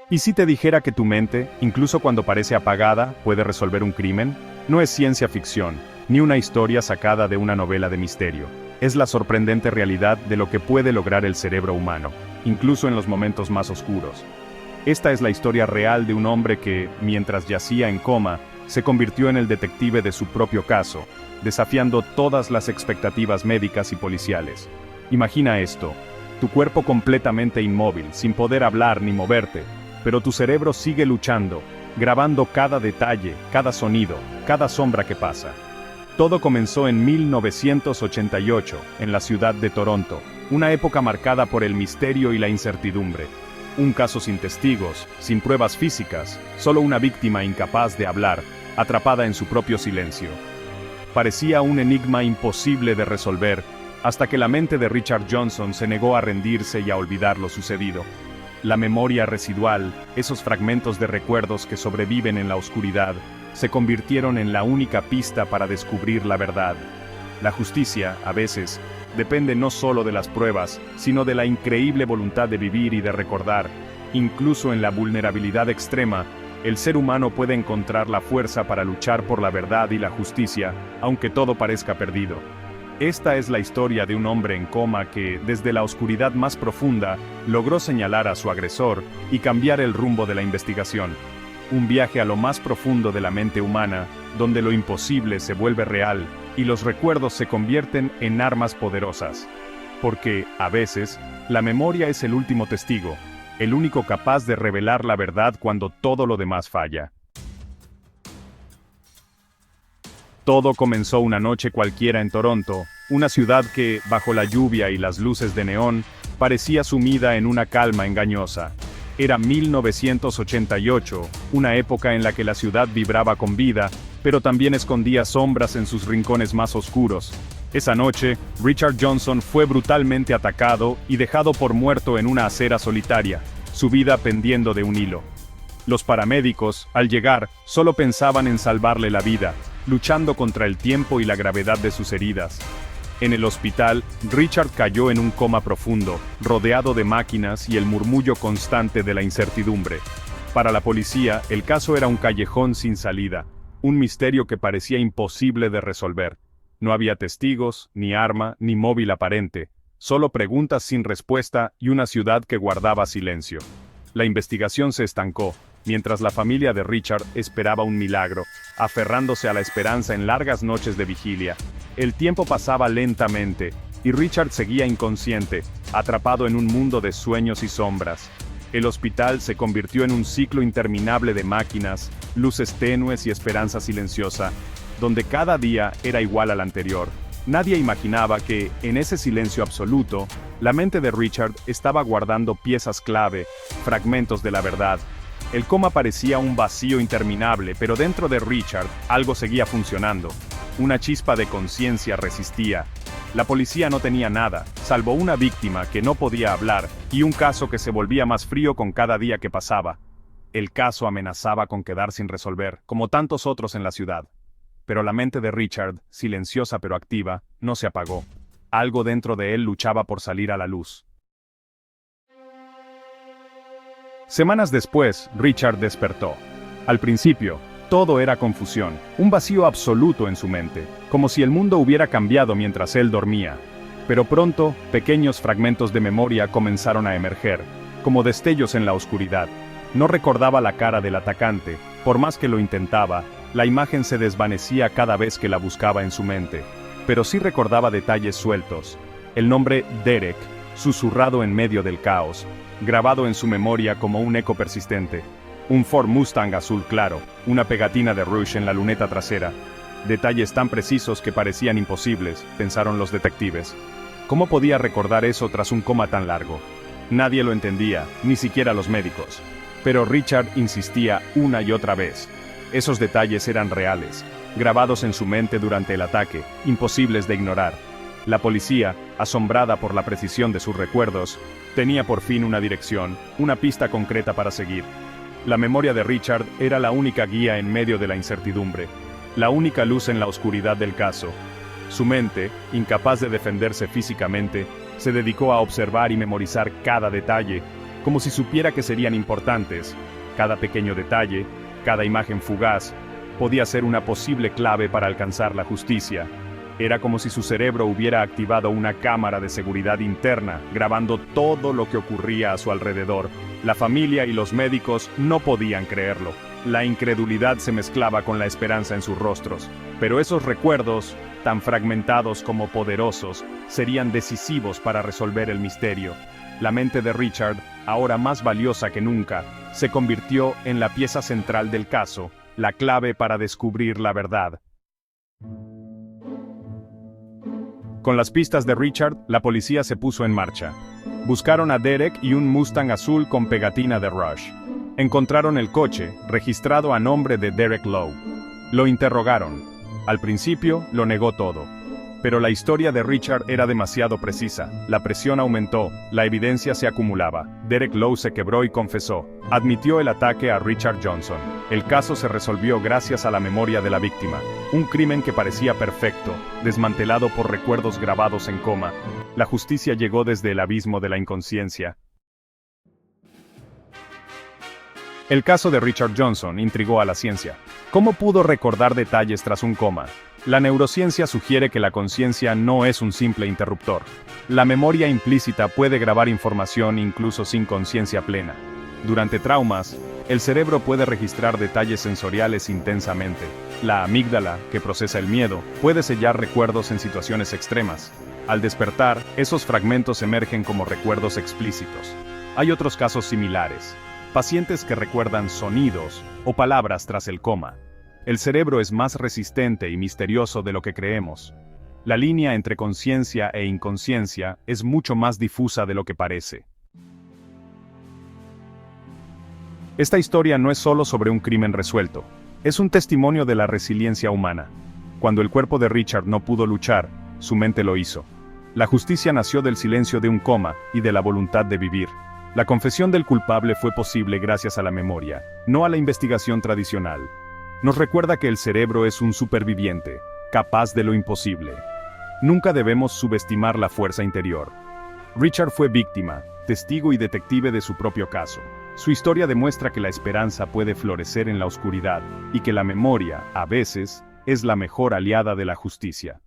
¿Y si te dijera que tu mente, incluso cuando parece apagada, puede resolver un crimen? No es ciencia ficción, ni una historia sacada de una novela de misterio. Es la sorprendente realidad de lo que puede lograr el cerebro humano, incluso en los momentos más oscuros. Esta es la historia real de un hombre que, mientras yacía en coma, se convirtió en el detective de su propio caso, desafiando todas las expectativas médicas y policiales. Imagina esto: tu cuerpo completamente inmóvil, sin poder hablar ni moverte, pero tu cerebro sigue luchando, grabando cada detalle, cada sonido, cada sombra que pasa. Todo comenzó en 1988, en la ciudad de Toronto, una época marcada por el misterio y la incertidumbre. Un caso sin testigos, sin pruebas físicas, solo una víctima incapaz de hablar, atrapada en su propio silencio. Parecía un enigma imposible de resolver, hasta que la mente de Richard Johnson se negó a rendirse y a olvidar lo sucedido. La memoria residual, esos fragmentos de recuerdos que sobreviven en la oscuridad, se convirtieron en la única pista para descubrir la verdad. La justicia, a veces, depende no solo de las pruebas, sino de la increíble voluntad de vivir y de recordar. Incluso en la vulnerabilidad extrema, el ser humano puede encontrar la fuerza para luchar por la verdad y la justicia, aunque todo parezca perdido. Esta es la historia de un hombre en coma que, desde la oscuridad más profunda, logró señalar a su agresor y cambiar el rumbo de la investigación. Un viaje a lo más profundo de la mente humana, donde lo imposible se vuelve real y los recuerdos se convierten en armas poderosas. Porque, a veces, la memoria es el último testigo, el único capaz de revelar la verdad cuando todo lo demás falla. Todo comenzó una noche cualquiera en Toronto, una ciudad que, bajo la lluvia y las luces de neón, parecía sumida en una calma engañosa. Era 1988, una época en la que la ciudad vibraba con vida, pero también escondía sombras en sus rincones más oscuros. Esa noche, Richard Johnson fue brutalmente atacado y dejado por muerto en una acera solitaria, su vida pendiendo de un hilo. Los paramédicos, al llegar, solo pensaban en salvarle la vida, luchando contra el tiempo y la gravedad de sus heridas. En el hospital, Richard cayó en un coma profundo, rodeado de máquinas y el murmullo constante de la incertidumbre. Para la policía, el caso era un callejón sin salida, un misterio que parecía imposible de resolver. No había testigos, ni arma, ni móvil aparente, solo preguntas sin respuesta y una ciudad que guardaba silencio. La investigación se estancó, mientras la familia de Richard esperaba un milagro, aferrándose a la esperanza en largas noches de vigilia. El tiempo pasaba lentamente, y Richard seguía inconsciente, atrapado en un mundo de sueños y sombras. El hospital se convirtió en un ciclo interminable de máquinas, luces tenues y esperanza silenciosa, donde cada día era igual al anterior. Nadie imaginaba que, en ese silencio absoluto, la mente de Richard estaba guardando piezas clave, fragmentos de la verdad. El coma parecía un vacío interminable, pero dentro de Richard algo seguía funcionando. Una chispa de conciencia resistía. La policía no tenía nada, salvo una víctima que no podía hablar y un caso que se volvía más frío con cada día que pasaba. El caso amenazaba con quedar sin resolver, como tantos otros en la ciudad. Pero la mente de Richard, silenciosa pero activa, no se apagó. Algo dentro de él luchaba por salir a la luz. Semanas después, Richard despertó. Al principio, todo era confusión, un vacío absoluto en su mente, como si el mundo hubiera cambiado mientras él dormía. Pero pronto, pequeños fragmentos de memoria comenzaron a emerger, como destellos en la oscuridad. No recordaba la cara del atacante, por más que lo intentaba, la imagen se desvanecía cada vez que la buscaba en su mente. Pero sí recordaba detalles sueltos. El nombre Derek, susurrado en medio del caos, grabado en su memoria como un eco persistente. Un Ford Mustang azul claro, una pegatina de Rush en la luneta trasera. Detalles tan precisos que parecían imposibles, pensaron los detectives. ¿Cómo podía recordar eso tras un coma tan largo? Nadie lo entendía, ni siquiera los médicos. Pero Richard insistía una y otra vez. Esos detalles eran reales, grabados en su mente durante el ataque, imposibles de ignorar. La policía, asombrada por la precisión de sus recuerdos, tenía por fin una dirección, una pista concreta para seguir. La memoria de Richard era la única guía en medio de la incertidumbre, la única luz en la oscuridad del caso. Su mente, incapaz de defenderse físicamente, se dedicó a observar y memorizar cada detalle, como si supiera que serían importantes. Cada pequeño detalle, cada imagen fugaz, podía ser una posible clave para alcanzar la justicia. Era como si su cerebro hubiera activado una cámara de seguridad interna, grabando todo lo que ocurría a su alrededor. La familia y los médicos no podían creerlo. La incredulidad se mezclaba con la esperanza en sus rostros. Pero esos recuerdos, tan fragmentados como poderosos, serían decisivos para resolver el misterio. La mente de Richard, ahora más valiosa que nunca, se convirtió en la pieza central del caso, la clave para descubrir la verdad. Con las pistas de Richard, la policía se puso en marcha. Buscaron a Derek y un Mustang azul con pegatina de Rush. Encontraron el coche, registrado a nombre de Derek Lowe. Lo interrogaron. Al principio, lo negó todo. Pero la historia de Richard era demasiado precisa. La presión aumentó, la evidencia se acumulaba. Derek Lowe se quebró y confesó. Admitió el ataque a Richard Johnson. El caso se resolvió gracias a la memoria de la víctima. Un crimen que parecía perfecto, desmantelado por recuerdos grabados en coma. La justicia llegó desde el abismo de la inconsciencia. El caso de Richard Johnson intrigó a la ciencia. ¿Cómo pudo recordar detalles tras un coma? La neurociencia sugiere que la conciencia no es un simple interruptor. La memoria implícita puede grabar información incluso sin conciencia plena. Durante traumas, el cerebro puede registrar detalles sensoriales intensamente. La amígdala, que procesa el miedo, puede sellar recuerdos en situaciones extremas. Al despertar, esos fragmentos emergen como recuerdos explícitos. Hay otros casos similares. Pacientes que recuerdan sonidos o palabras tras el coma. El cerebro es más resistente y misterioso de lo que creemos. La línea entre conciencia e inconsciencia es mucho más difusa de lo que parece. Esta historia no es solo sobre un crimen resuelto, es un testimonio de la resiliencia humana. Cuando el cuerpo de Richard no pudo luchar, su mente lo hizo. La justicia nació del silencio de un coma y de la voluntad de vivir. La confesión del culpable fue posible gracias a la memoria, no a la investigación tradicional. Nos recuerda que el cerebro es un superviviente, capaz de lo imposible. Nunca debemos subestimar la fuerza interior. Richard fue víctima, testigo y detective de su propio caso. Su historia demuestra que la esperanza puede florecer en la oscuridad y que la memoria, a veces, es la mejor aliada de la justicia.